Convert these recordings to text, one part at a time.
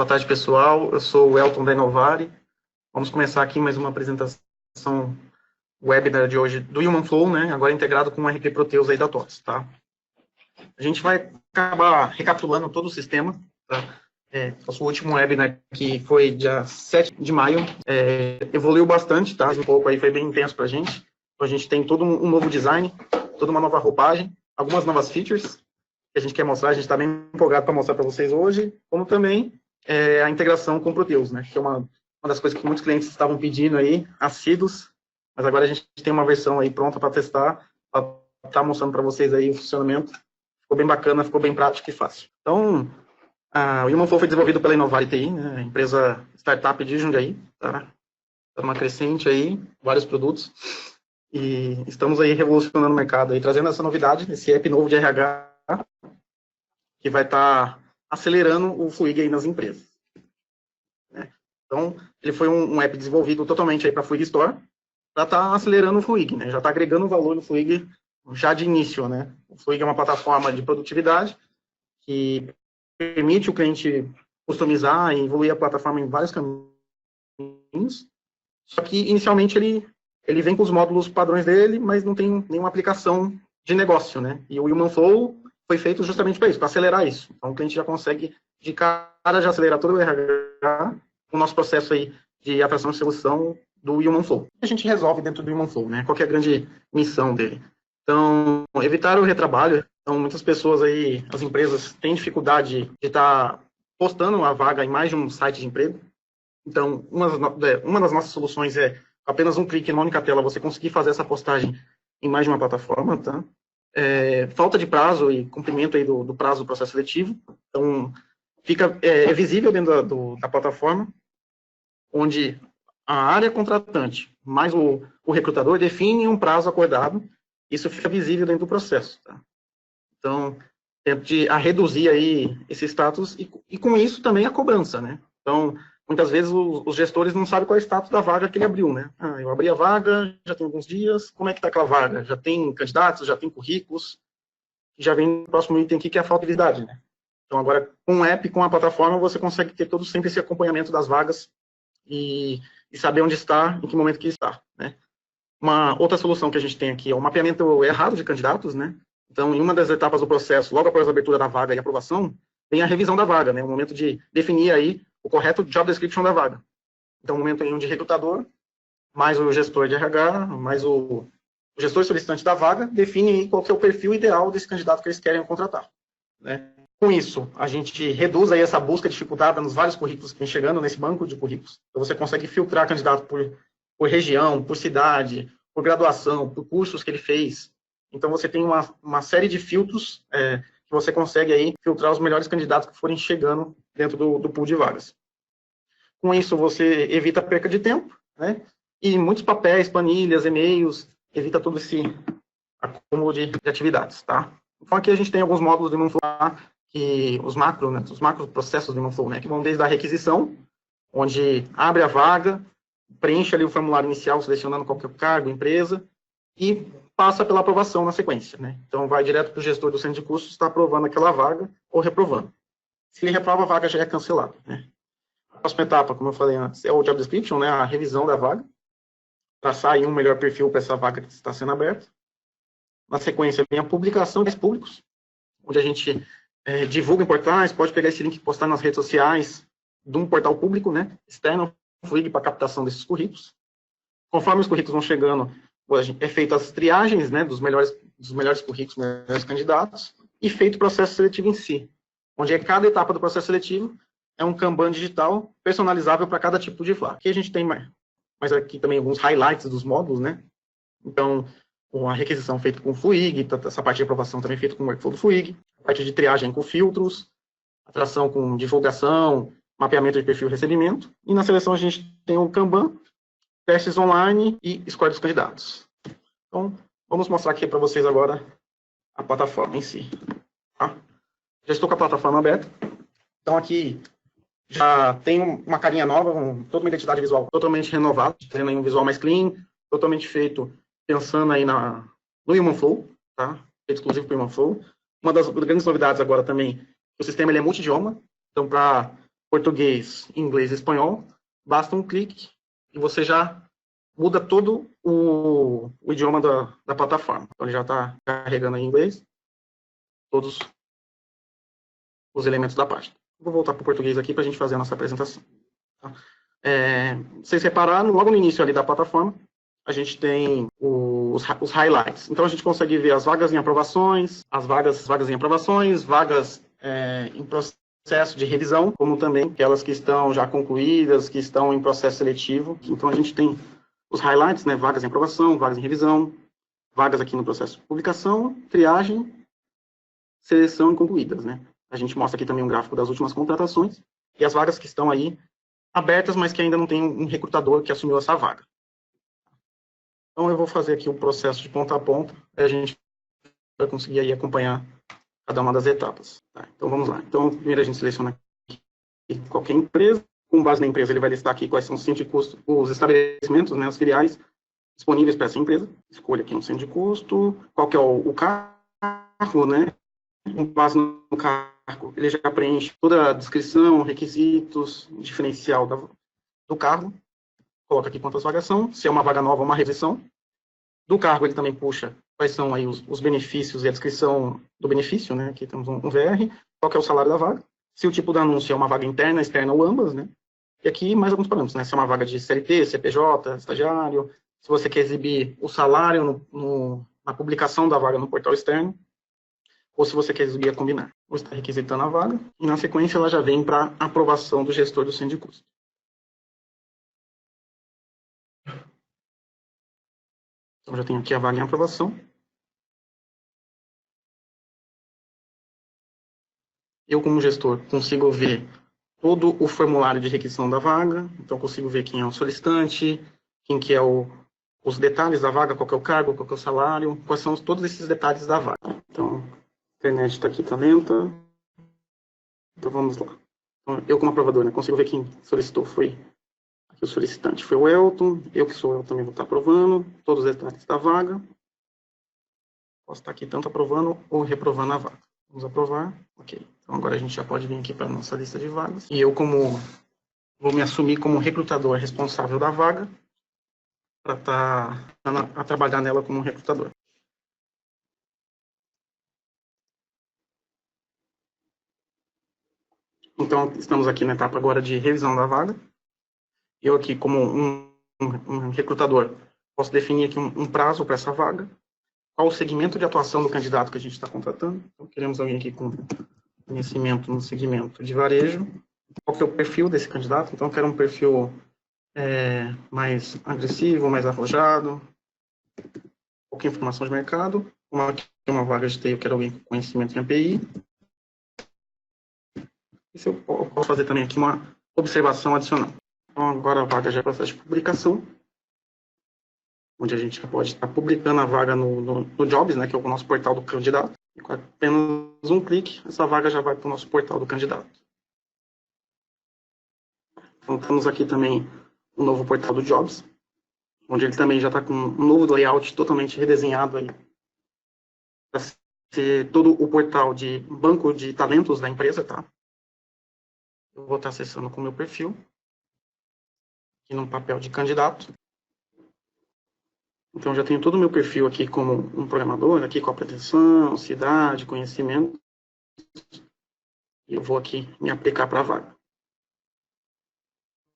Boa tarde, pessoal. Eu sou o Elton da Inovari. Vamos começar aqui mais uma apresentação webinar de hoje do Human Flow, né? Agora integrado com o RP Proteus aí da TOTS, tá? A gente vai acabar recapitulando todo o sistema, tá? Nosso último webinar, que foi dia 7 de maio, evoluiu bastante, tá? Um pouco aí foi bem intenso pra gente. Então, a gente tem todo um novo design, toda uma nova roupagem, algumas novas features que a gente quer mostrar, a gente está bem empolgado para mostrar para vocês hoje, como também a integração com o Proteus, né? Que é uma das coisas que muitos clientes estavam pedindo aí, assíduos, mas agora a gente tem uma versão aí pronta para testar, para estar mostrando para vocês aí o funcionamento. Ficou bem bacana, ficou bem prático e fácil. Então, o Human Flow foi desenvolvido pela Inovari TI, né? Empresa startup de Jundiaí, tá? Está numa crescente aí, vários produtos, e estamos aí revolucionando o mercado, aí, trazendo essa novidade, esse app novo de RH, que vai estar acelerando o Fluig aí nas empresas. Então, ele foi um app desenvolvido totalmente para a Fluig Store, para estar acelerando o Fluig, né? Já está agregando valor no Fluig já de início, né? O Fluig é uma plataforma de produtividade que permite o cliente customizar e evoluir a plataforma em vários caminhos, só que inicialmente ele vem com os módulos padrões dele, mas não tem nenhuma aplicação de negócio, né? E o Human Flow foi feito justamente para isso, para acelerar isso. Então, o cliente já consegue, de cara, já acelerar todo o RH, o nosso processo aí de atração e solução do Human Flow. A gente resolve dentro do Human Flow, né? Qual que é a grande missão dele? Então, evitar o retrabalho. Então, muitas pessoas aí, as empresas, têm dificuldade de estar postando uma vaga em mais de um site de emprego. Então, uma das nossas soluções é apenas um clique numa única tela, você conseguir fazer essa postagem em mais de uma plataforma, tá? Falta de prazo e cumprimento aí do prazo do processo seletivo. Então, fica visível dentro da plataforma, onde a área contratante mais o recrutador definem um prazo acordado, isso fica visível dentro do processo, tá? Então, tende a reduzir aí esse status e com isso também a cobrança, né? Então, muitas vezes os gestores não sabem qual é o status da vaga que ele abriu, né? Eu abri a vaga, já tem alguns dias, como é que está aquela vaga? Já tem candidatos, já tem currículos, já vem no próximo item aqui, que é a falta de visibilidade, né? Então, agora, com o app, com a plataforma, você consegue ter sempre esse acompanhamento das vagas e saber onde está, em que momento que está, né? Uma outra solução que a gente tem aqui é o mapeamento errado de candidatos, né? Então, em uma das etapas do processo, logo após a abertura da vaga e aprovação, tem a revisão da vaga, né? O momento de definir aí o correto job description da vaga. Então, o momento aí onde o recrutador, mais o gestor de RH, mais o gestor solicitante da vaga, define qual que é o perfil ideal desse candidato que eles querem contratar, né? Com isso, a gente reduz aí essa busca dificultada nos vários currículos que vem chegando nesse banco de currículos. Então, você consegue filtrar candidato por região, por cidade, por graduação, por cursos que ele fez. Então, você tem uma série de filtros que você consegue aí filtrar os melhores candidatos que forem chegando dentro do pool de vagas. Com isso, você evita a perca de tempo, né? E muitos papéis, planilhas, e-mails, evita todo esse acúmulo de atividades, tá? Então, aqui a gente tem alguns módulos do Human Flow, que os macros processos do Human Flow, né? Que vão desde a requisição, onde abre a vaga, preenche ali o formulário inicial, selecionando qual que é o cargo, empresa, e passa pela aprovação na sequência, né? Então, vai direto para o gestor do centro de custos, está aprovando aquela vaga ou reprovando. Se ele reprova, a vaga já é cancelada, né? A próxima etapa, como eu falei antes, é o job description, né? A revisão da vaga, traçar aí um melhor perfil para essa vaga que está sendo aberta. Na sequência, vem a publicação dos públicos, onde a gente divulga em portais, pode pegar esse link e postar nas redes sociais de um portal público, né? Externo, Fluig, para captação desses currículos. Conforme os currículos vão chegando, é feita as triagens, né, dos melhores currículos, melhores candidatos, e feito o processo seletivo em si, onde cada etapa do processo seletivo é um Kanban digital personalizável para cada tipo de vaga. Aqui a gente tem mais aqui também alguns highlights dos módulos, né? Então, a requisição feita com o Fluig, essa parte de aprovação também feita com o workflow do Fluig, a parte de triagem com filtros, atração com divulgação, mapeamento de perfil e recebimento, e na seleção a gente tem o Kanban, testes online e score dos candidatos. Então, vamos mostrar aqui para vocês agora a plataforma em si. Tá? Já estou com a plataforma aberta. Então, aqui já tem uma carinha nova, toda uma identidade visual totalmente renovada, tendo aí um visual mais clean, totalmente feito pensando aí no Human Flow, tá? Feito exclusivo para o Human Flow. Uma das grandes novidades agora também, o sistema ele é multidioma. Então, para português, inglês e espanhol, basta um clique e você já muda todo o idioma da plataforma. Então, ele já está carregando em inglês todos os elementos da página. Vou voltar para o português aqui para a gente fazer a nossa apresentação. Tá? Vocês repararam, logo no início ali da plataforma, a gente tem os highlights. Então, a gente consegue ver as vagas em aprovações, as vagas em aprovações, vagas em processo de revisão, como também aquelas que estão já concluídas, que estão em processo seletivo. Então, a gente tem os highlights, né, vagas em aprovação, vagas em revisão, vagas aqui no processo de publicação, triagem, seleção e concluídas, né? A gente mostra aqui também um gráfico das últimas contratações e as vagas que estão aí abertas, mas que ainda não tem um recrutador que assumiu essa vaga. Então, eu vou fazer aqui o processo de ponta a ponta, e a gente vai conseguir aí acompanhar cada uma das etapas. Tá? Então, vamos lá. Então, primeiro a gente seleciona aqui qualquer empresa. Com base na empresa, ele vai listar aqui quais são os centros de custo, os estabelecimentos, né, as filiais disponíveis para essa empresa. Escolha aqui um centro de custo, qual que é o cargo, né? Com base no cargo, ele já preenche toda a descrição, requisitos, diferencial do cargo. Coloca aqui quantas vagas são, se é uma vaga nova ou uma revisão. Do cargo, ele também puxa quais são aí os benefícios e a descrição do benefício, né? Aqui temos um VR, qual que é o salário da vaga. Se o tipo do anúncio é uma vaga interna, externa ou ambas, né? E aqui mais alguns parâmetros, né? Se é uma vaga de CLT, CPJ, estagiário, se você quer exibir o salário na publicação da vaga no portal externo, ou se você quer exibir a combinar. Você está requisitando a vaga, e na sequência ela já vem para aprovação do gestor do centro de custo. Então, já tenho aqui a vaga em aprovação. Eu, como gestor, consigo ver todo o formulário de requisição da vaga, então consigo ver quem é o solicitante, quem que é os detalhes da vaga, qual que é o cargo, qual que é o salário, quais são todos esses detalhes da vaga. Então, a internet está aqui, está lenta. Então, vamos lá. Então, eu, como aprovador, né, consigo ver quem solicitou. Foi aqui o solicitante, foi o Elton. Eu, que sou eu, também vou estar aprovando todos os detalhes da vaga. Posso estar aqui tanto aprovando ou reprovando a vaga. Vamos aprovar. Ok. Então, agora a gente já pode vir aqui para a nossa lista de vagas. E eu, vou me assumir como recrutador responsável da vaga, para estar a trabalhar nela como recrutador. Então, estamos aqui na etapa agora de revisão da vaga. Eu aqui, como um recrutador, posso definir aqui um prazo para essa vaga, qual o segmento de atuação do candidato que a gente está contratando. Então, queremos alguém aqui com conhecimento no segmento de varejo. Qual que é o perfil desse candidato? Então, eu quero um perfil mais agressivo, mais arrojado, pouca informação de mercado. Uma vaga de TI, eu quero alguém com conhecimento em API. Isso eu posso fazer também aqui uma observação adicional. Então, agora a vaga já é processo de publicação, onde a gente já pode estar publicando a vaga no Jobs, né, que é o nosso portal do candidato. E com apenas um clique, essa vaga já vai para o nosso portal do candidato. Então, temos aqui também o novo portal do Jobs, onde ele também já está com um novo layout totalmente redesenhado aí, para ser todo o portal de banco de talentos da empresa, tá? Eu vou estar acessando com o meu perfil, aqui no papel de candidato. Então, já tenho todo o meu perfil aqui como um programador, aqui com a pretensão, cidade, conhecimento. E eu vou aqui me aplicar para a vaga.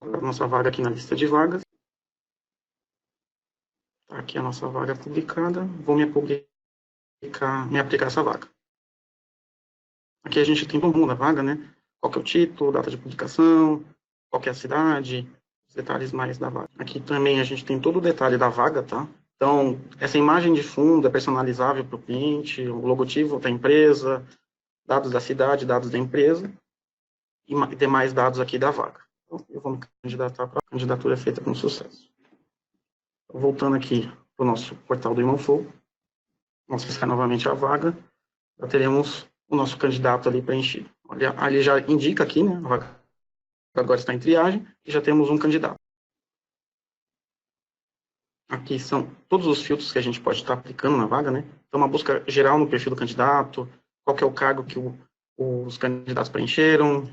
A nossa vaga aqui na lista de vagas. Tá aqui a nossa vaga publicada. Vou me aplicar essa vaga. Aqui a gente tem todo mundo da vaga, né? Qual que é o título, data de publicação, qual que é a cidade, os detalhes mais da vaga. Aqui também a gente tem todo o detalhe da vaga, tá? Então, essa imagem de fundo é personalizável para o cliente, o logotipo da empresa, dados da cidade, dados da empresa e demais dados aqui da vaga. Então, eu vou me candidatar para a candidatura feita com sucesso. Então, voltando aqui para o nosso portal do Imanflow, vamos buscar novamente a vaga, já teremos o nosso candidato ali preenchido. Olha, ali já indica aqui, né, a vaga agora está em triagem e já temos um candidato. Aqui são todos os filtros que a gente pode estar aplicando na vaga, né? Então, uma busca geral no perfil do candidato, qual que é o cargo que os candidatos preencheram,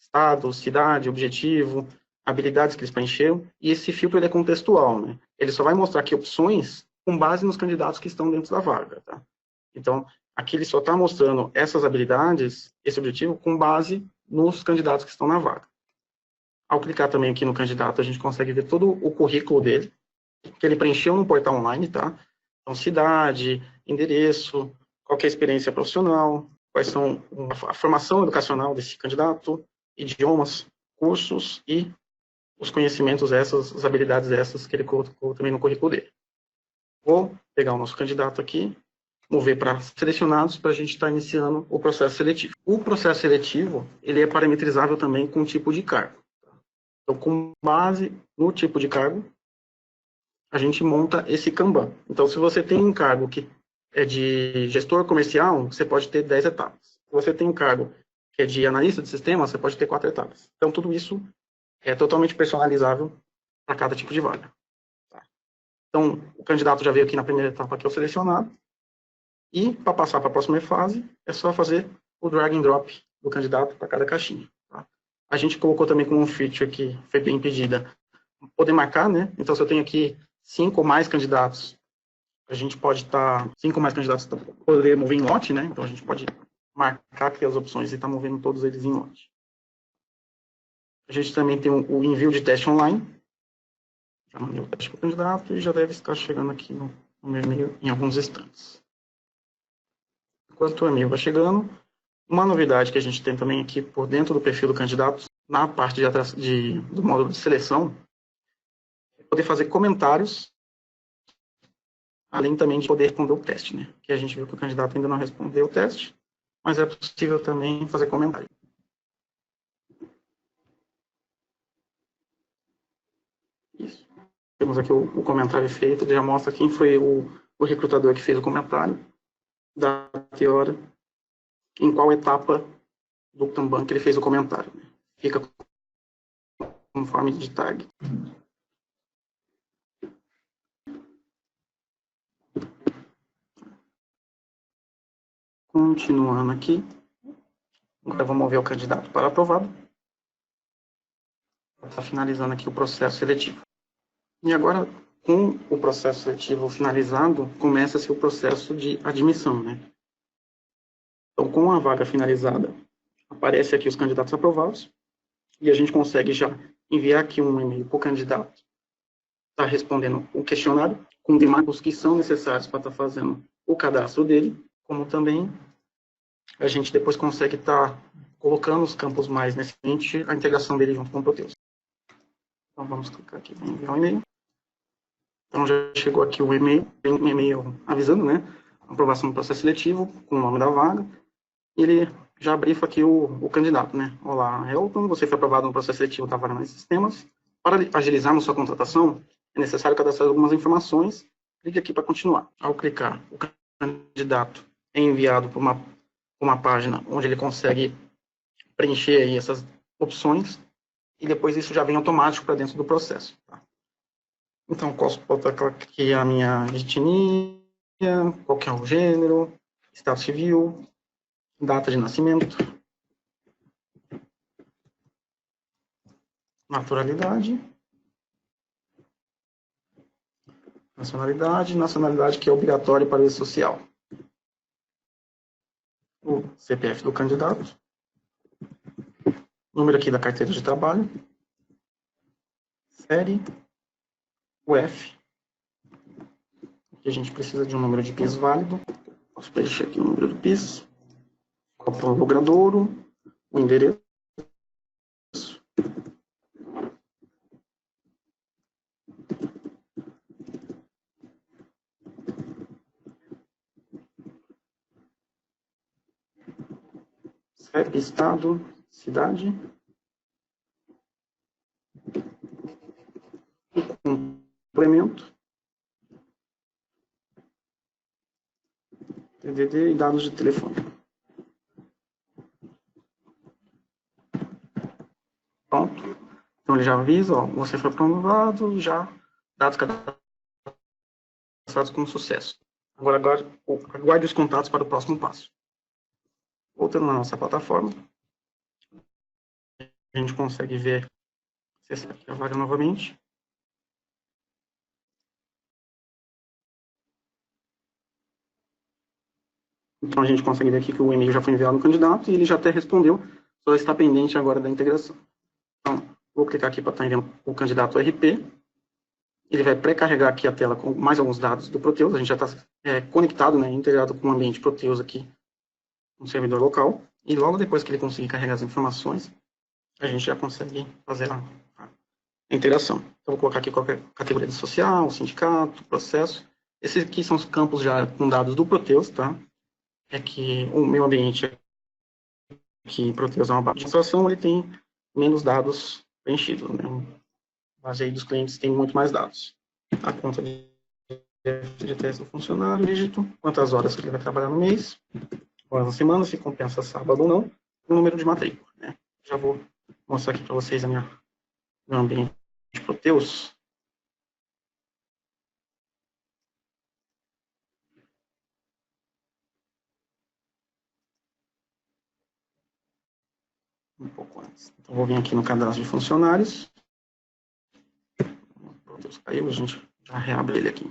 estado, cidade, objetivo, habilidades que eles preencheram, e esse filtro ele é contextual, né? Ele só vai mostrar aqui opções com base nos candidatos que estão dentro da vaga, tá? Então, aqui ele só está mostrando essas habilidades, esse objetivo, com base nos candidatos que estão na vaga. Ao clicar também aqui no candidato, a gente consegue ver todo o currículo dele, que ele preencheu no portal online, tá? Então, cidade, endereço, qual que é a experiência profissional, quais são a formação educacional desse candidato, idiomas, cursos e os conhecimentos as habilidades que ele colocou também no currículo dele. Vou pegar o nosso candidato aqui, mover para selecionados para a gente estar iniciando o processo seletivo. O processo seletivo, ele é parametrizável também com o tipo de cargo. Então, com base no tipo de cargo, a gente monta esse Kanban. Então, se você tem um cargo que é de gestor comercial, você pode ter 10 etapas. Se você tem um cargo que é de analista de sistema, você pode ter 4 etapas. Então, tudo isso é totalmente personalizável para cada tipo de vaga. Tá? Então, o candidato já veio aqui na primeira etapa que é o selecionado. E, para passar para a próxima fase, é só fazer o drag and drop do candidato para cada caixinha. Tá? A gente colocou também como um feature que foi bem pedida, poder marcar, né? Então, se eu tenho aqui 5 ou mais candidatos, a gente pode estar... 5 ou mais candidatos para poder mover em lote, né? Então, a gente pode marcar aqui as opções e estar movendo todos eles em lote. A gente também tem o envio de teste online. Já mandei o teste para o candidato e já deve estar chegando aqui no meu e-mail em alguns instantes. Enquanto o e-mail vai chegando, uma novidade que a gente tem também aqui por dentro do perfil do candidato, na parte do módulo de seleção, é poder fazer comentários, além também de poder responder o teste, né? Que a gente viu que o candidato ainda não respondeu o teste, mas é possível também fazer comentário. Isso. Temos aqui o comentário feito, ele já mostra quem foi o recrutador que fez o comentário, data e hora, em qual etapa do Kanban que ele fez o comentário. Né? Fica conforme de tag. Continuando aqui, agora vamos mover o candidato para aprovado. Está finalizando aqui o processo seletivo. E agora, com o processo seletivo finalizado, começa-se o processo de admissão, né? Então, com a vaga finalizada, aparece aqui os candidatos aprovados, e a gente consegue já enviar aqui um e-mail para o candidato, está respondendo o questionário, com demais que são necessários para estar fazendo o cadastro dele, como também a gente depois consegue estar colocando os campos mais nesse ambiente, a integração dele junto com o Proteus. Então, vamos clicar aqui em enviar um e-mail. Então, já chegou aqui o e-mail, tem um e-mail avisando, né? Aprovação do processo seletivo, com o nome da vaga. E ele já brifa aqui o candidato, né? Olá, Elton, você foi aprovado no processo seletivo da vaga nos sistemas. Para agilizarmos sua contratação, é necessário cadastrar algumas informações. Clique aqui para continuar. Ao clicar, o candidato é enviado para uma página onde ele consegue preencher aí essas opções e depois isso já vem automático para dentro do processo. Tá? Então, posso botar aqui a minha etnia, qual que é o gênero, estado civil, data de nascimento, naturalidade, nacionalidade que é obrigatório para o social. O CPF do candidato, número aqui da carteira de trabalho, série, UF, que a gente precisa de um número de PIS válido, posso preencher aqui o número do PIS, qual o logradouro, o endereço, CEP, estado, cidade, complemento, TDD e dados de telefone. Pronto. Então ele já avisa, ó, você foi aprovado, já dados cadastrados como sucesso. Agora aguarde os contatos para o próximo passo. Voltando na nossa plataforma, a gente consegue ver, acessar aqui a vaga novamente. Então, a gente consegue ver aqui que o e-mail já foi enviado no candidato e ele já até respondeu, só está pendente agora da integração. Então, vou clicar aqui para estar enviando o candidato RP. Ele vai pré-carregar aqui a tela com mais alguns dados do Proteus. A gente já está conectado, né, integrado com o ambiente Proteus aqui no servidor local. E logo depois que ele conseguir carregar as informações, a gente já consegue fazer a integração. Então, vou colocar aqui qualquer categoria de social, sindicato, processo. Esses aqui são os campos já com dados do Proteus, tá? É que o meu ambiente aqui, Proteus é uma base de administração, ele tem menos dados preenchidos, né? A base aí dos clientes tem muito mais dados. A conta de teste do funcionário, dígito, quantas horas que ele vai trabalhar no mês, horas na semana, se compensa sábado ou não, o número de matrícula, né? Já vou mostrar aqui para vocês meu ambiente de Proteus. Um pouco antes. Então, vou vir aqui no cadastro de funcionários. O Proteus caiu, a gente já reabre ele aqui.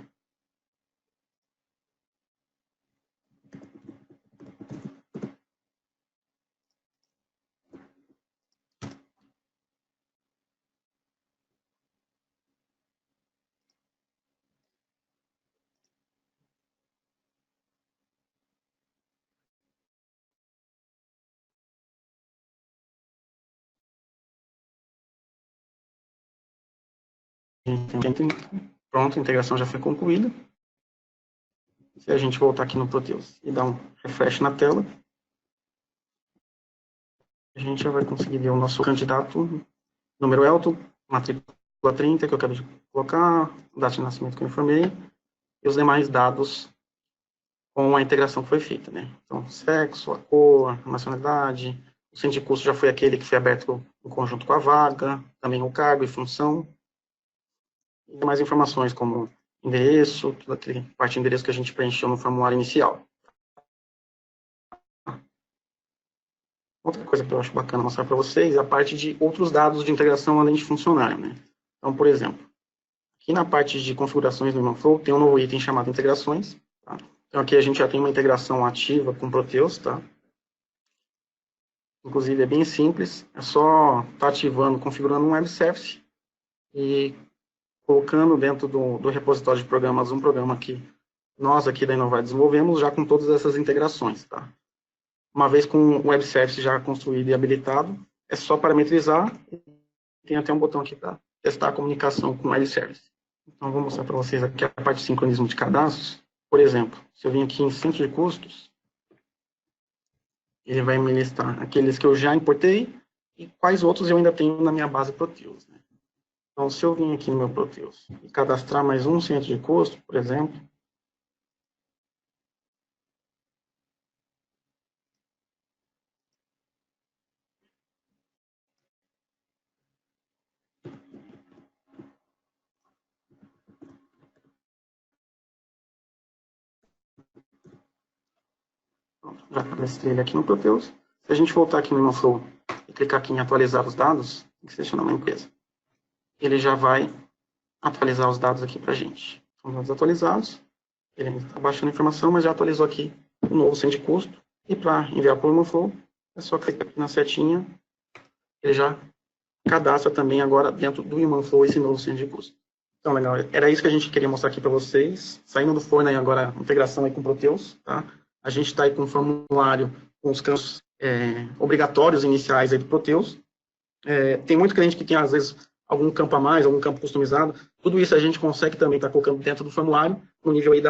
Pronto, a integração já foi concluída. Se a gente voltar aqui no Proteus e dar um refresh na tela, a gente já vai conseguir ver o nosso candidato, número Elton, matrícula 30, que eu quero colocar, data de nascimento que eu informei, e os demais dados com a integração que foi feita, né? Então, sexo, a cor, a nacionalidade, o centro de custo já foi aquele que foi aberto em conjunto com a vaga, também o cargo e função, e demais informações como endereço, toda aquela parte de endereço que a gente preencheu no formulário inicial. Outra coisa que eu acho bacana mostrar para vocês é a parte de outros dados de integração além de funcionário, né? Então, por exemplo, aqui na parte de configurações do Imanflow tem um novo item chamado integrações, tá? Então, aqui a gente já tem uma integração ativa com o Proteus, tá? Inclusive, é bem simples, é só estar ativando, configurando um web service e colocando dentro do repositório de programas um programa que nós aqui da Inovar desenvolvemos já com todas essas integrações, tá? Uma vez com o web service já construído e habilitado, é só parametrizar e tem até um botão aqui para testar a comunicação com o web service. Então, vou mostrar para vocês aqui a parte de sincronismo de cadastros. Por exemplo, se eu vim aqui em centro de custos, ele vai me listar aqueles que eu já importei e quais outros eu ainda tenho na minha base Proteus, né? Então, se eu vim aqui no meu Proteus e cadastrar mais um centro de custo, por exemplo, já cadastrei ele aqui no Proteus. Se a gente voltar aqui no Imanflow e clicar aqui em atualizar os dados, tem que selecionar uma empresa. Ele já vai atualizar os dados aqui para a gente. São dados atualizados. Ele está baixando a informação, mas já atualizou aqui o novo centro de custo. E para enviar para o Imanflow, é só clicar aqui na setinha. Ele já cadastra também agora dentro do Imanflow esse novo centro de custo. Então, legal. Era isso que a gente queria mostrar aqui para vocês. Saindo do forno aí agora, a integração aí com o Proteus, tá? A gente está aí com um formulário com os campos obrigatórios iniciais aí do Proteus. Tem muito cliente que tem, às vezes, algum campo a mais, algum campo customizado. Tudo isso a gente consegue também estar colocando dentro do formulário, no nível aí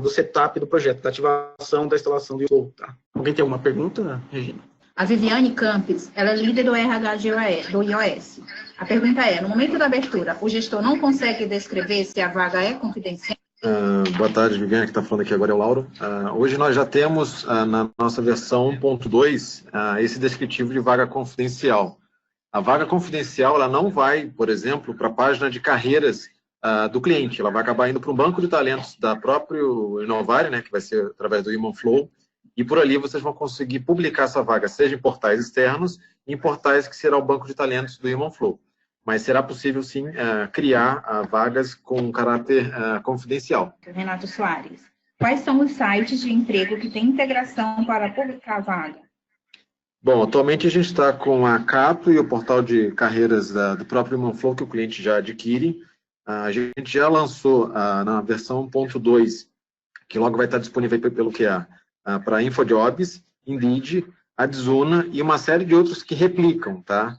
do setup do projeto, da ativação, da instalação do Flow, tá? Alguém tem alguma pergunta, Regina? A Viviane Campos, ela é líder do RH do iOS. A pergunta é, no momento da abertura, o gestor não consegue descrever se a vaga é confidencial? Boa tarde, Viviane, que está falando aqui agora é o Lauro. Hoje nós já temos, na nossa versão 1.2, esse descritivo de vaga confidencial. A vaga confidencial, ela não vai, por exemplo, para a página de carreiras do cliente, ela vai acabar indo para um banco de talentos da própria Inovar, né, que vai ser através do Imanflow, e por ali vocês vão conseguir publicar essa vaga, seja em portais externos e em portais que será o banco de talentos do Human Flow. Mas será possível, sim, criar vagas com caráter confidencial. Renato Soares. Quais são os sites de emprego que têm integração para publicar a vaga? Bom, atualmente a gente está com a Cato e o portal de carreiras do próprio Human Flow, que o cliente já adquire. A gente já lançou na versão 1.2, que logo vai estar disponível pelo QA, para InfoJobs, Indeed, Adzuna e uma série de outros que replicam, tá?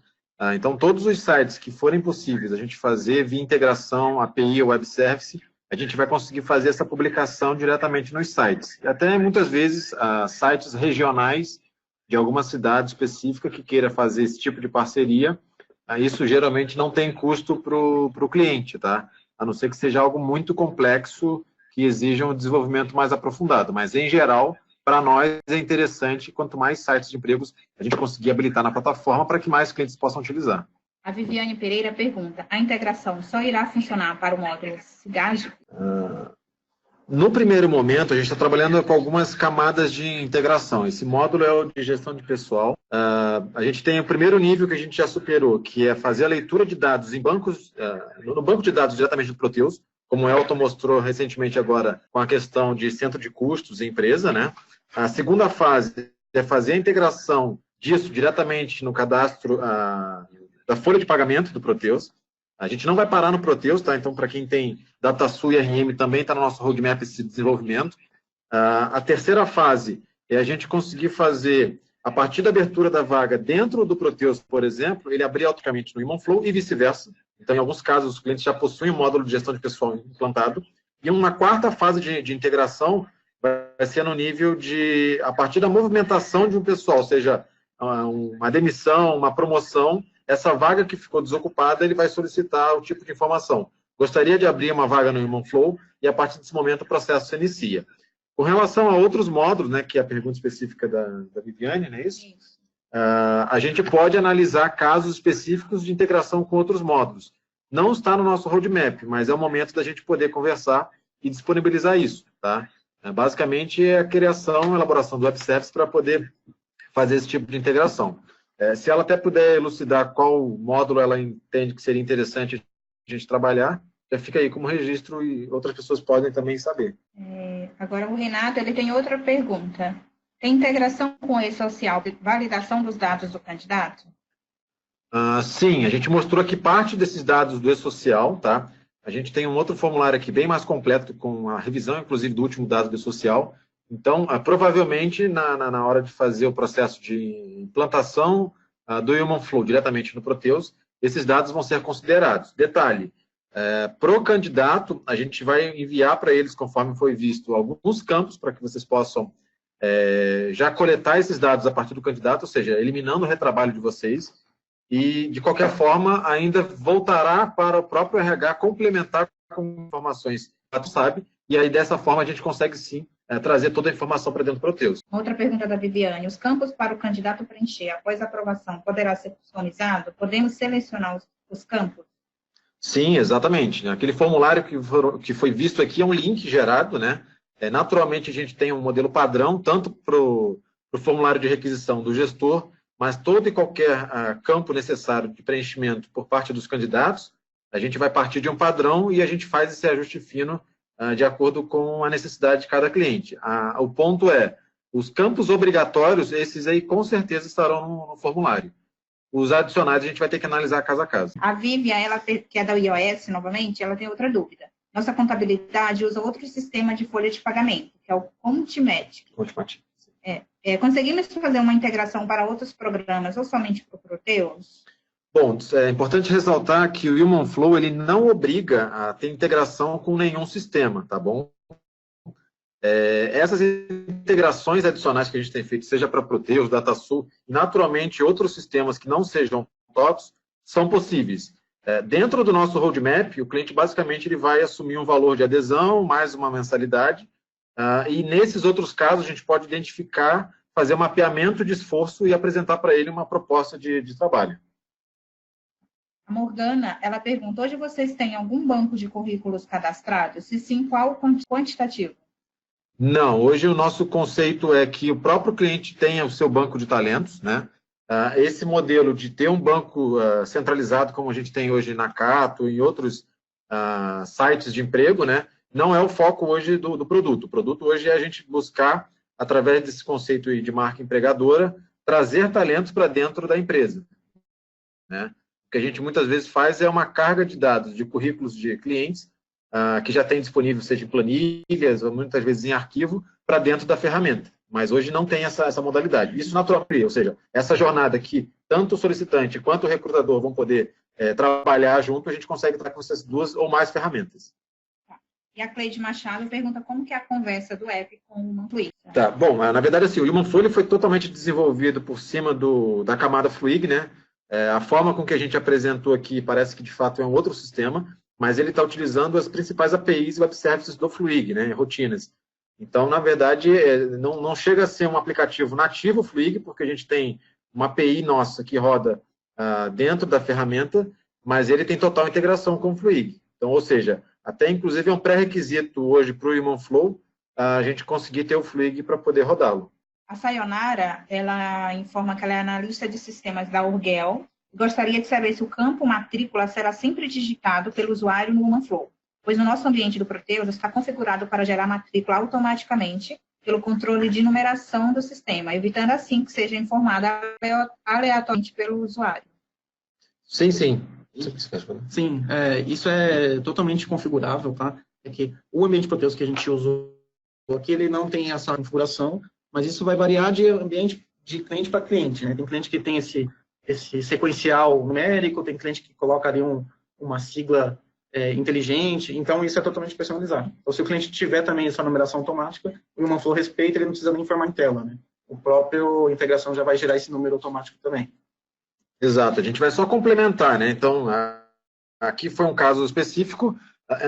Então, todos os sites que forem possíveis a gente fazer via integração, API ou Web Service, a gente vai conseguir fazer essa publicação diretamente nos sites. E até, muitas vezes, sites regionais de alguma cidade específica que queira fazer esse tipo de parceria, isso geralmente não tem custo para o cliente, tá? A não ser que seja algo muito complexo que exija um desenvolvimento mais aprofundado. Mas, em geral, para nós é interessante, quanto mais sites de empregos a gente conseguir habilitar na plataforma para que mais clientes possam utilizar. A Viviane Pereira pergunta, a integração só irá funcionar para o módulo SIGAD? No primeiro momento, a gente está trabalhando com algumas camadas de integração. Esse módulo é o de gestão de pessoal. A gente tem o primeiro nível que a gente já superou, que é fazer a leitura de dados em bancos, no banco de dados diretamente do Proteus, como o Elton mostrou recentemente agora com a questão de centro de custos e empresa, né? A segunda fase é fazer a integração disso diretamente no cadastro da folha de pagamento do Proteus. A gente não vai parar no Proteus, tá? Então, para quem tem DataSul e RM, também está no nosso roadmap esse desenvolvimento. A terceira fase é a gente conseguir fazer, a partir da abertura da vaga dentro do Proteus, por exemplo, ele abrir automaticamente no Human Flow e vice-versa. Então, em alguns casos, os clientes já possuem um módulo de gestão de pessoal implantado. E uma quarta fase de integração vai ser no nível de, a partir da movimentação de um pessoal, seja uma demissão, uma promoção, essa vaga que ficou desocupada, ele vai solicitar o tipo de informação. Gostaria de abrir uma vaga no Human Flow e, a partir desse momento, o processo se inicia. Com relação a outros módulos, né, que é a pergunta específica da Viviane, não é isso? A gente pode analisar casos específicos de integração com outros módulos. Não está no nosso roadmap, mas é o momento da gente poder conversar e disponibilizar isso, tá? Basicamente, é a criação, a elaboração do Web Service para poder fazer esse tipo de integração. Se ela até puder elucidar qual módulo ela entende que seria interessante a gente trabalhar, já fica aí como registro e outras pessoas podem também saber. Agora, o Renato ele tem outra pergunta. Tem integração com o e-social, validação dos dados do candidato? Sim, a gente mostrou aqui parte desses dados do e-social, tá? A gente tem um outro formulário aqui bem mais completo, com a revisão, inclusive, do último dado do e-social. Então, provavelmente, na hora de fazer o processo de implantação do Human Flow diretamente no Proteus, esses dados vão ser considerados. Detalhe, para o candidato, a gente vai enviar para eles, conforme foi visto, alguns campos para que vocês possam já coletar esses dados a partir do candidato, ou seja, eliminando o retrabalho de vocês, e, de qualquer forma, ainda voltará para o próprio RH complementar com informações que tu sabe, e aí, dessa forma, a gente consegue, sim, trazer toda a informação para dentro do Proteus. Outra pergunta da Viviane. Os campos para o candidato preencher após a aprovação poderá ser customizado? Podemos selecionar os campos? Sim, exatamente. Aquele formulário que foi visto aqui é um link gerado, né? Naturalmente, a gente tem um modelo padrão, tanto para o formulário de requisição do gestor, mas todo e qualquer campo necessário de preenchimento por parte dos candidatos, a gente vai partir de um padrão e a gente faz esse ajuste fino de acordo com a necessidade de cada cliente. O ponto é, os campos obrigatórios, esses aí com certeza estarão no formulário. Os adicionais a gente vai ter que analisar caso a caso. A Vivian, que é da iOS, novamente, ela tem outra dúvida. Nossa contabilidade usa outro sistema de folha de pagamento, que é o Contimatic. Conseguimos fazer uma integração para outros programas ou somente para o Proteus? Bom, é importante ressaltar que o Human Flow ele não obriga a ter integração com nenhum sistema, tá bom? Essas integrações adicionais que a gente tem feito, seja para Proteus, DataSul, e naturalmente outros sistemas que não sejam TOTS, são possíveis. Dentro do nosso roadmap, o cliente basicamente ele vai assumir um valor de adesão, mais uma mensalidade, e nesses outros casos a gente pode identificar, fazer um mapeamento de esforço e apresentar para ele uma proposta de trabalho. A Morgana, ela pergunta, hoje vocês têm algum banco de currículos cadastrados? Se sim, qual o quantitativo? Não, hoje o nosso conceito é que o próprio cliente tenha o seu banco de talentos, né? Esse modelo de ter um banco centralizado, como a gente tem hoje na Cato e em outros sites de emprego, né? Não é o foco hoje do produto. O produto hoje é a gente buscar, através desse conceito aí de marca empregadora, trazer talentos para dentro da empresa, né? O que a gente muitas vezes faz é uma carga de dados, de currículos de clientes, que já tem disponível, seja em planilhas, ou muitas vezes em arquivo, para dentro da ferramenta. Mas hoje não tem essa modalidade. Isso naturalmente, ou seja, essa jornada que tanto o solicitante quanto o recrutador vão poder trabalhar junto, a gente consegue estar com essas duas ou mais ferramentas. E a Cleide Machado pergunta como que é a conversa do app com o Humanfluid. Tá, bom, na verdade, assim, o Humanflow foi totalmente desenvolvido por cima da camada Fluig, né? A forma com que a gente apresentou aqui parece que, de fato, é um outro sistema, mas ele está utilizando as principais APIs e web services do Fluig, né? Rotinas. Então, na verdade, não chega a ser um aplicativo nativo Fluig, porque a gente tem uma API nossa que roda dentro da ferramenta, mas ele tem total integração com o Fluig. Então, ou seja, até inclusive é um pré-requisito hoje para o Humanflow a gente conseguir ter o Fluig para poder rodá-lo. A Sayonara, ela informa que ela é analista de sistemas da Urgel e gostaria de saber se o campo matrícula será sempre digitado pelo usuário no Humanflow, pois o nosso ambiente do Proteus está configurado para gerar matrícula automaticamente pelo controle de numeração do sistema, evitando assim que seja informada aleatoriamente pelo usuário. Sim. Sim, isso é totalmente configurável, tá? É que o ambiente Proteus que a gente usou aqui, ele não tem essa configuração, mas isso vai variar de ambiente de cliente para cliente, né? Tem cliente que tem esse sequencial numérico, tem cliente que coloca ali uma sigla inteligente, então isso é totalmente personalizado. Então, se o cliente tiver também essa numeração automática, o Humanflow respeita, ele não precisa nem informar em tela, né? O próprio integração já vai gerar esse número automático também. Exato, a gente vai só complementar, né? Então, aqui foi um caso específico.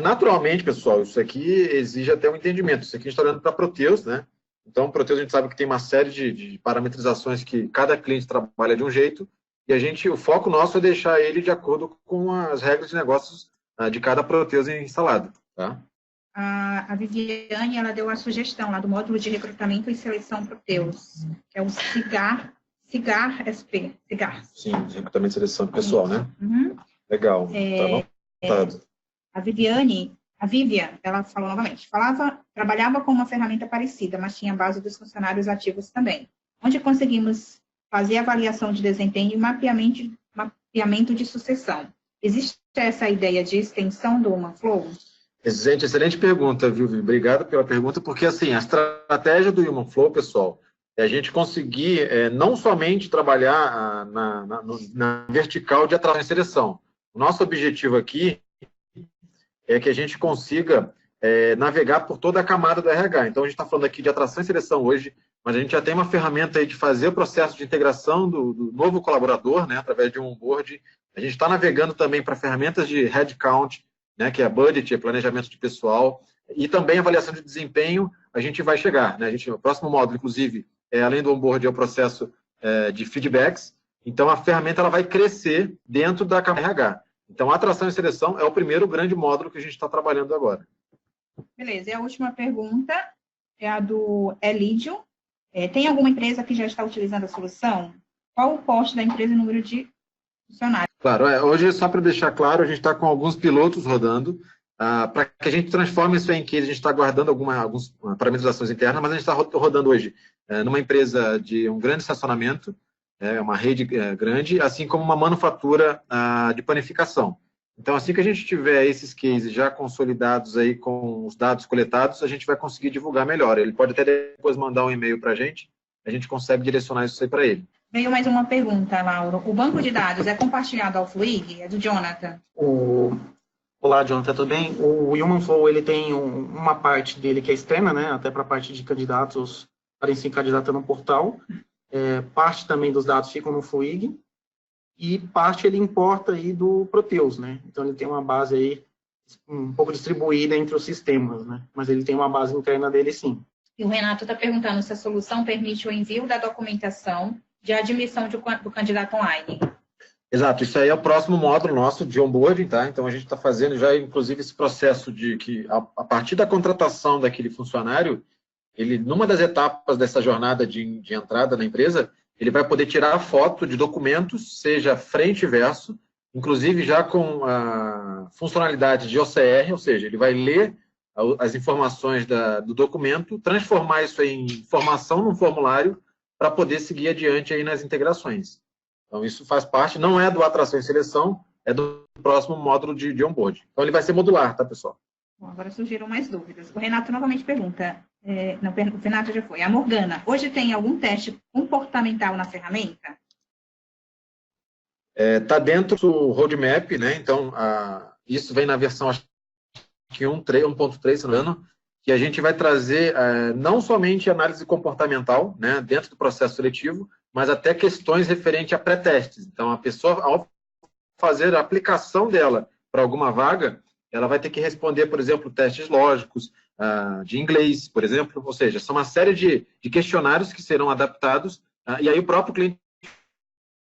Naturalmente, pessoal, isso aqui exige até um entendimento. Isso aqui a gente está olhando para Proteus, né? Então, Proteus a gente sabe que tem uma série de parametrizações que cada cliente trabalha de um jeito, e o foco nosso é deixar ele de acordo com as regras de negócios de cada Proteus instalado, tá? A Viviane, ela deu a sugestão lá do módulo de recrutamento e seleção Proteus, que é o Cigar SP. Cigar. Sim, recrutamento e seleção de pessoal, né? Uhum. Legal, tá anotado. A Vivian, ela falou novamente, trabalhava com uma ferramenta parecida, mas tinha a base dos funcionários ativos também, onde conseguimos fazer avaliação de desempenho e mapeamento de sucessão. Existe essa ideia de extensão do Humanflow? Excelente pergunta, Vivi. Obrigado pela pergunta, porque assim, a estratégia do Humanflow, pessoal, é a gente conseguir não somente trabalhar na vertical de atração e seleção. O nosso objetivo aqui é que a gente consiga navegar por toda a camada do RH. Então, a gente está falando aqui de atração e seleção hoje, mas a gente já tem uma ferramenta aí de fazer o processo de integração do novo colaborador, né, através de um onboard. A gente está navegando também para ferramentas de headcount, né, que é budget, planejamento de pessoal, e também avaliação de desempenho, a gente vai chegar. Né? O próximo módulo, inclusive, além do onboard, é o processo de feedbacks. Então, a ferramenta ela vai crescer dentro da camada RH. Então, a atração e seleção é o primeiro grande módulo que a gente está trabalhando agora. Beleza. E a última pergunta é a do Elídio. Tem alguma empresa que já está utilizando a solução? Qual o porte da empresa e o número de funcionários? Claro. Hoje, só para deixar claro, a gente está com alguns pilotos rodando. Para que a gente transforme isso em case, a gente está guardando algumas parametrizações internas, mas a gente está rodando hoje numa empresa de um grande estacionamento, uma rede grande, assim como uma manufatura de panificação. Então, assim que a gente tiver esses cases já consolidados aí com os dados coletados, a gente vai conseguir divulgar melhor. Ele pode até depois mandar um e-mail para a gente consegue direcionar isso aí para ele. Veio mais uma pergunta, Lauro. O banco de dados é compartilhado ao Fluig? É do Jonathan. Olá, Jonathan, tudo bem? O Humanflow, ele tem uma parte dele que é externa, né? Até para a parte de candidatos para se candidatar no portal. Parte também dos dados ficam no Fluig. E parte ele importa aí do Proteus, né? Então, ele tem uma base aí um pouco distribuída entre os sistemas, né? Mas ele tem uma base interna dele, sim. E o Renato está perguntando se a solução permite o envio da documentação de admissão do candidato online. Exato, isso aí é o próximo módulo nosso de onboarding, tá? Então, a gente está fazendo já, inclusive, esse processo de que, a partir da contratação daquele funcionário, ele, numa das etapas dessa jornada de entrada na empresa, ele vai poder tirar a foto de documentos, seja frente e verso, inclusive já com a funcionalidade de OCR, ou seja, ele vai ler as informações do documento, transformar isso em informação num formulário para poder seguir adiante aí nas integrações. Então, isso faz parte, não é do atração e seleção, é do próximo módulo de onboard. Então, ele vai ser modular, tá, pessoal? Bom, agora surgiram mais dúvidas. O Renato novamente pergunta, não, o Renato já foi, a Morgana, hoje tem algum teste comportamental na ferramenta? Está dentro do roadmap, né? Então, isso vem na versão, acho que 1.3, se não me engano, que a gente vai trazer não somente análise comportamental, né, dentro do processo seletivo, mas até questões referentes a pré-testes. Então, a pessoa, ao fazer a aplicação dela para alguma vaga, ela vai ter que responder, por exemplo, testes lógicos, de inglês, por exemplo, ou seja, são uma série de questionários que serão adaptados, e aí o próprio cliente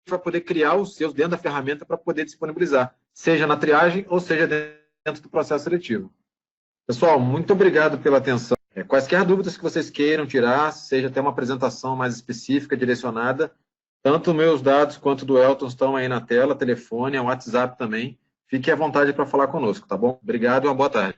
vai poder criar os seus dentro da ferramenta para poder disponibilizar, seja na triagem ou seja dentro do processo seletivo. Pessoal, muito obrigado pela atenção. Quaisquer dúvidas que vocês queiram tirar, seja até uma apresentação mais específica, direcionada, tanto meus dados quanto do Elton estão aí na tela, telefone, WhatsApp também. Fique à vontade para falar conosco, tá bom? Obrigado e uma boa tarde.